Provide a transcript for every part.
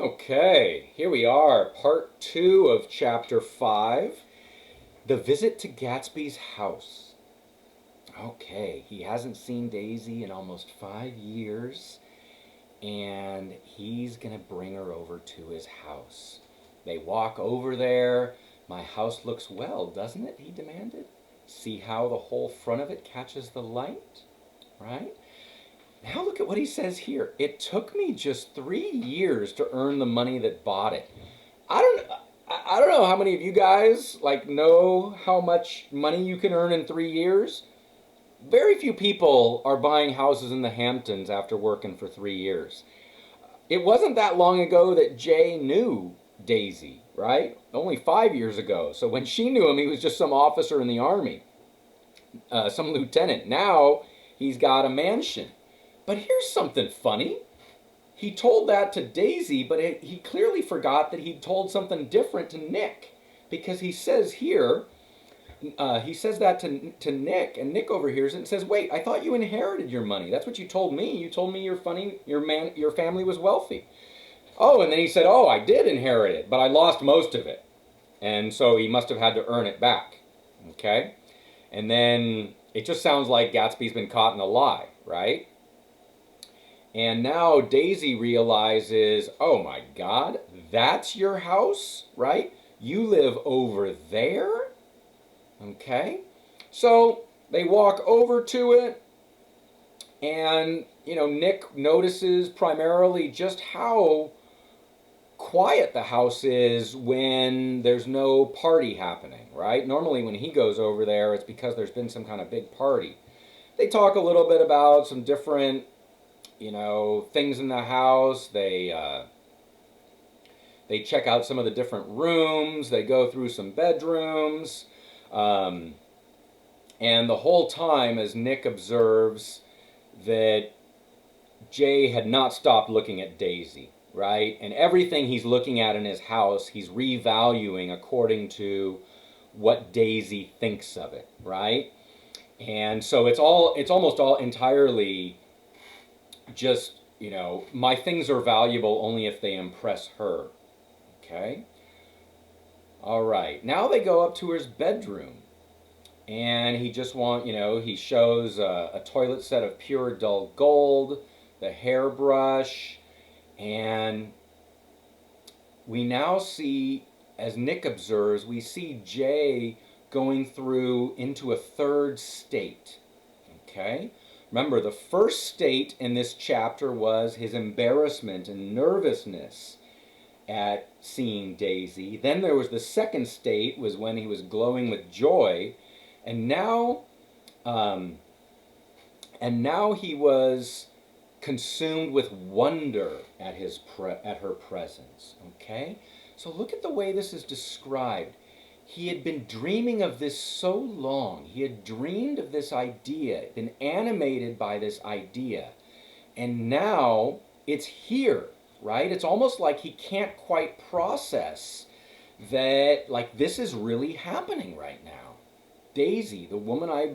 Okay, here we are, part 2 of chapter 5, the visit to Gatsby's house. Okay, he hasn't seen Daisy in almost 5 years, and he's gonna bring her over to his house. They walk over there. My house looks well, doesn't it? He demanded. See how the whole front of it catches the light, right? Now look at what he says here. It took me just 3 years to earn the money that bought it. I don't I don't know how many of you guys know how much money you can earn in 3 years. Very few people are buying houses in the Hamptons after working for 3 years. It wasn't that long ago that Jay knew Daisy, right? Only 5 years ago. So when she knew him, he was just some officer in the army, some lieutenant. Now he's got a mansion. But here's something funny. He told that to Daisy, but he clearly forgot that he'd told something different to Nick. Because he says here, he says that to Nick, and Nick overhears it and says, "Wait, I thought you inherited your money. That's what you told me. You told me your family was wealthy." Oh, and then he said, "Oh, I did inherit it, but I lost most of it." And so he must have had to earn it back. Okay? And then it just sounds like Gatsby's been caught in a lie, right? And now Daisy realizes, oh my God, that's your house, right? You live over there? Okay. So they walk over to it, and, Nick notices primarily just how quiet the house is when there's no party happening, right? Normally when he goes over there, it's because there's been some kind of big party. They talk a little bit about some different things in the house. They check out some of the different rooms. They go through some bedrooms. And the whole time, as Nick observes, that Jay had not stopped looking at Daisy, right? And everything he's looking at in his house, he's revaluing according to what Daisy thinks of it, right? And so it's almost all entirely just, my things are valuable only if they impress her. Okay? All right. Now they go up to his bedroom. And he just he shows a toilet set of pure dull gold, the hairbrush, and we now see, as Nick observes, we see Jay going through into a third state. Okay? Remember, the first state in this chapter was his embarrassment and nervousness at seeing Daisy. Then there was the second state, was when he was glowing with joy, and now he was consumed with wonder at her presence. Okay, so look at the way this is described. He had been dreaming of this so long. He had dreamed of this idea, been animated by this idea. And now it's here, right? It's almost like he can't quite process that, this is really happening right now. Daisy, the woman I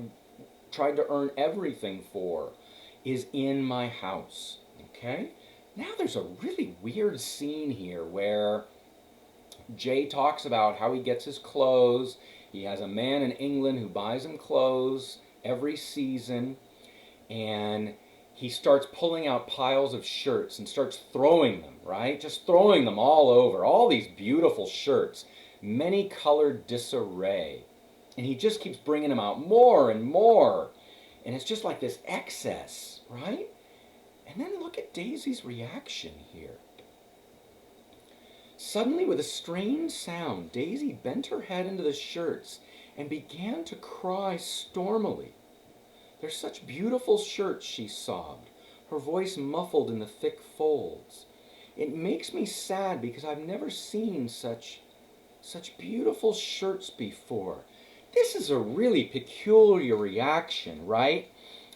tried to earn everything for, is in my house, okay? Now there's a really weird scene here where Jay talks about how he gets his clothes. He has a man in England who buys him clothes every season, and he starts pulling out piles of shirts and starts throwing them, right? Just throwing them all over. All these beautiful shirts, many colored disarray. And he just keeps bringing them out more and more. And it's just like this excess, right? And then look at Daisy's reaction here. Suddenly, with a strange sound, Daisy bent her head into the shirts and began to cry stormily. "They're such beautiful shirts," she sobbed, her voice muffled in the thick folds. "It makes me sad because I've never seen such beautiful shirts before." This is a really peculiar reaction, right?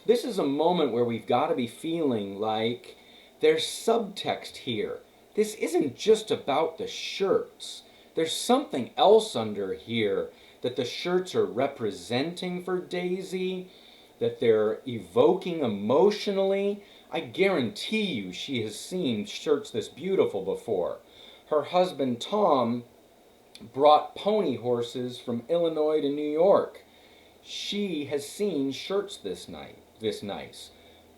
This is a moment where we've got to be feeling like there's subtext here. This isn't just about the shirts. There's something else under here that the shirts are representing for Daisy, that they're evoking emotionally. I guarantee you she has seen shirts this beautiful before. Her husband Tom brought pony horses from Illinois to New York. She has seen shirts this nice.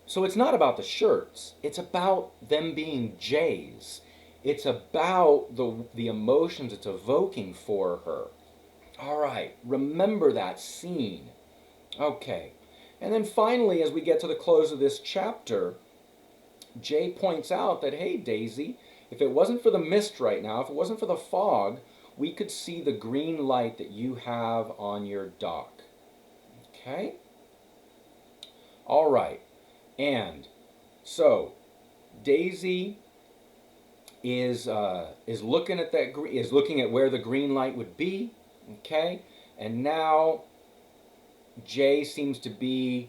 So it's not about the shirts. It's about them being J's. It's about the emotions it's evoking for her. All right, remember that scene. Okay. And then finally, as we get to the close of this chapter, Jay points out that, hey, Daisy, if it wasn't for the mist right now, if it wasn't for the fog, we could see the green light that you have on your dock. Okay? All right. And so Daisy is looking at is looking at where the green light would be. Okay? And now Jay seems to be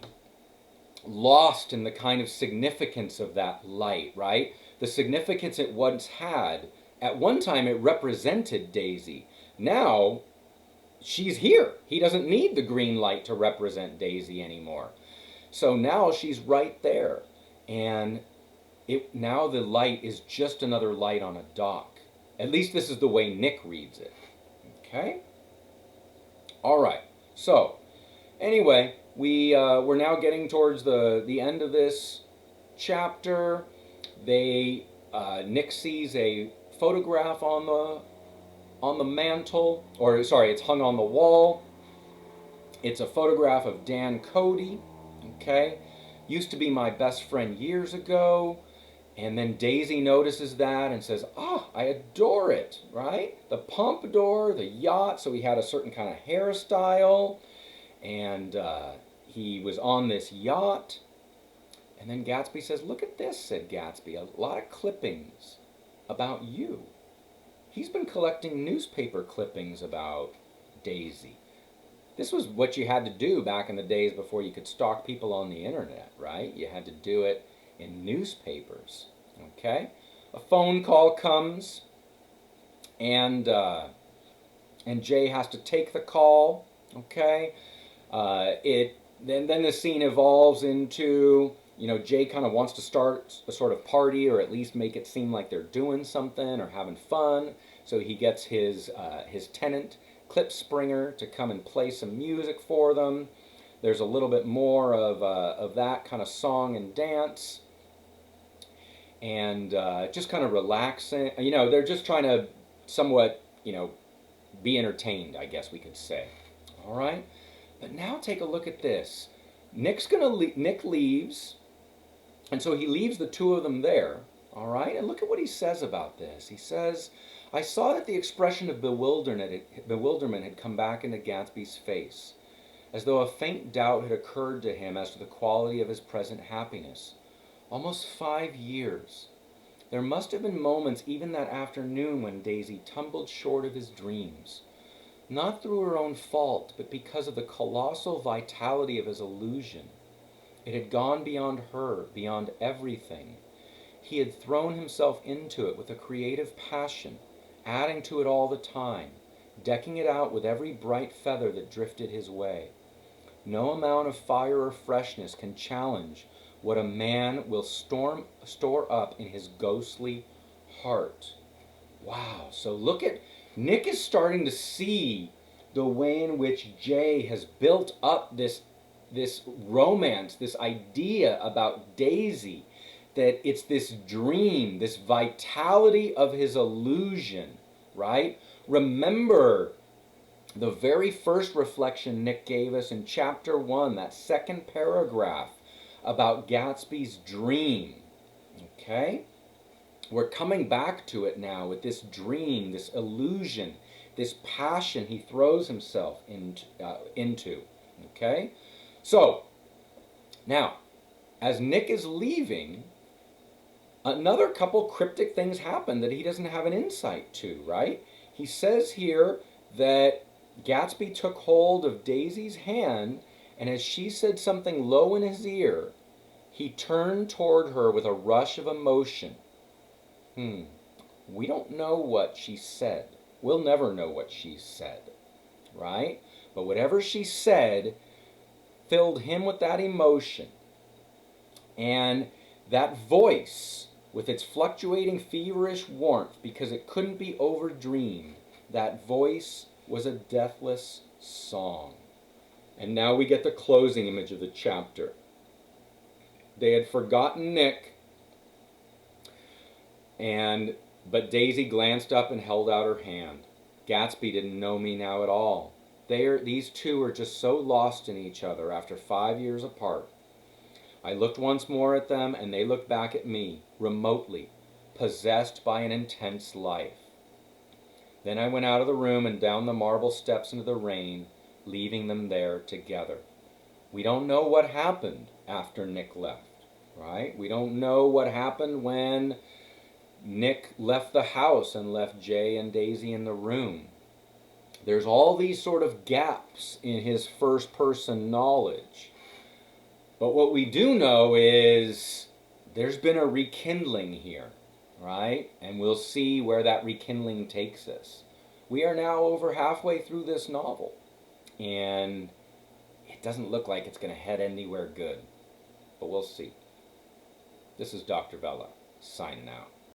lost in the kind of significance of that light, right? The significance it once had. At one time, it represented Daisy. Now, she's here. He doesn't need the green light to represent Daisy anymore. So now she's right there. And now the light is just another light on a dock. At least this is the way Nick reads it. Okay? All right. So, anyway, we're now getting towards the end of this chapter. Nick sees a photograph on the mantle, or sorry, it's hung on the wall. It's a photograph of Dan Cody. Okay, used to be my best friend years ago. And then Daisy notices that and says, "Oh, I adore it." Right? The pompadour, the yacht. So he had a certain kind of hairstyle. And he was on this yacht. And then Gatsby says, "Look at this," said Gatsby, "a lot of clippings about you." He's been collecting newspaper clippings about Daisy. This was what you had to do back in the days before you could stalk people on the internet, right? You had to do it in newspapers. Okay? A phone call comes, and Jay has to take the call. Okay? Then the scene evolves into, Jay kind of wants to start a sort of party, or at least make it seem like they're doing something or having fun. So he gets his tenant, Clip Springer, to come and play some music for them. There's a little bit more of that kind of song and dance, and just kind of relaxing. They're just trying to somewhat, be entertained, I guess we could say. All right. But now take a look at this. Nick leaves, and so he leaves the two of them there. All right, and look at what he says about this. He says, "I saw that the expression of bewilderment had come back into Gatsby's face, as though a faint doubt had occurred to him as to the quality of his present happiness. Almost 5 years. There must have been moments even that afternoon when Daisy tumbled short of his dreams. Not through her own fault, but because of the colossal vitality of his illusion. It had gone beyond her, beyond everything. He had thrown himself into it with a creative passion, adding to it all the time, decking it out with every bright feather that drifted his way. No amount of fire or freshness can challenge what a man will store up in his ghostly heart." Wow, so look at, Nick is starting to see the way in which Jay has built up this romance, this idea about Daisy, that it's this dream, this vitality of his illusion, right? Remember the very first reflection Nick gave us in chapter 1, that second paragraph about Gatsby's dream, okay? We're coming back to it now with this dream, this illusion, this passion he throws himself into. Okay? So, now, as Nick is leaving, another couple cryptic things happen that he doesn't have an insight to, right? He says here that Gatsby took hold of Daisy's hand, and as she said something low in his ear, he turned toward her with a rush of emotion. We don't know what she said. We'll never know what she said, right? But whatever she said filled him with that emotion. And That voice, with its fluctuating feverish warmth because it couldn't be overdreamed, that voice was a deathless song. And now we get the closing image of the chapter. They had forgotten Nick, but Daisy glanced up and held out her hand. Gatsby didn't know me now at all. These two are just so lost in each other after 5 years apart. I looked once more at them, and they looked back at me, remotely, possessed by an intense life. Then I went out of the room and down the marble steps into the rain, leaving them there together. We don't know what happened after Nick left, right? We don't know what happened when Nick left the house and left Jay and Daisy in the room. There's all these sort of gaps in his first-person knowledge. But what we do know is there's been a rekindling here, right? And we'll see where that rekindling takes us. We are now over halfway through this novel, and it doesn't look like it's going to head anywhere good. But we'll see. This is Dr. Vella, signing out.